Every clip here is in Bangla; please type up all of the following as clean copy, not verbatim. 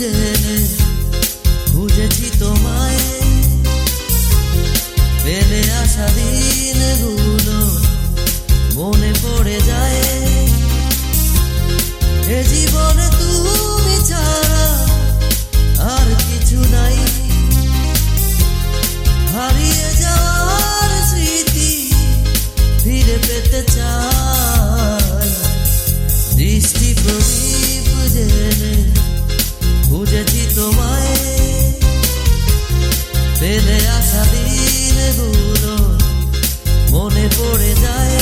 জেনে খুঁজেছি তোমায়, ফেলে আসা দিনগুলো মনে পড়ে যায়। এ জীবনে তুমি ছাড়া আর কিছু নাই, হারিয়ে যাওয়ার স্মৃতি ফিরে পেতে চাই। দৃষ্টি প্রদীপ জেনে খুঁজেছি তোমায়, ফেলে আসা দিনগুলো মনে পড়ে যায়।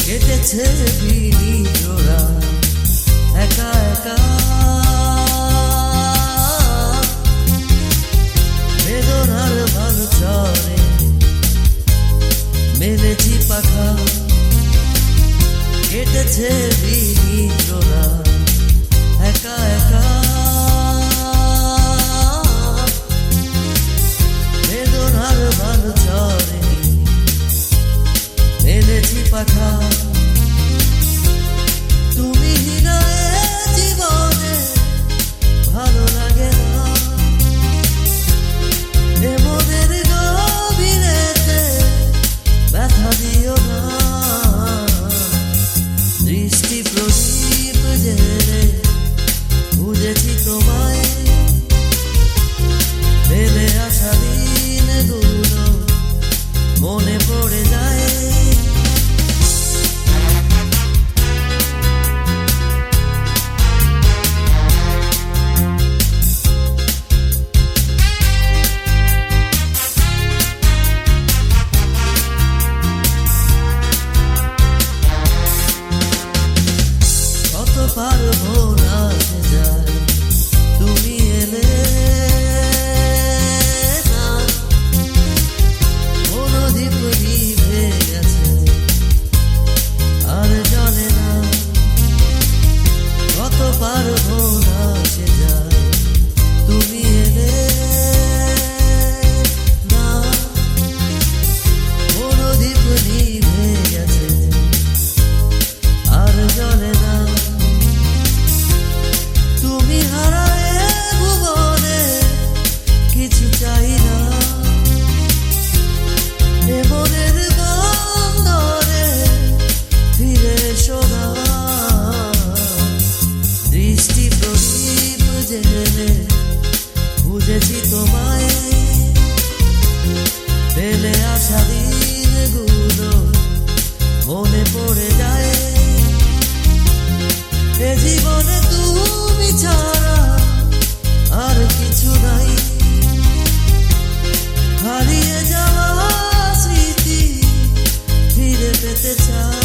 কেটেছে বিনিজোড়া একা একা, বেদনার ভালো চরে মেলেছি পাখা। কেটেছে বিনিজোড়া একা একা, বেদনার ভালো চরে মেলেছি পাখা। তুমি হৃদয়ে জীবনে ভালো লাগে না, মনের গভীরেতে ব্যথা দিও না। দৃষ্টি প্রদীপ জেনে খুঁজেছি তোমায়, ফেলে আসা দিনগুলো মনে পড়ে যায়। পারবো না সে যায় তুমি এলে না, মনোদ্বীপ নিভে গেছে আর জানে না। কত পারবো না সে যায় তুমি এলে না, মনোদ্বীপ নিভে গেছে আর জানে না। তুমি হারায় ভুবনে কিছু চাই না, মনের বন্দরে ফিরে এসো না। দৃষ্টি প্রদীপ জেনে খুঁজেছি তোমায়, ফেলে আসা দিনগুলো মনে পড়ে যায়। এ জীবনে তুমি ছাড়া আর কিছু নাই, হারিয়ে যাওয়া স্মৃতি ফিরে পেতে চাই।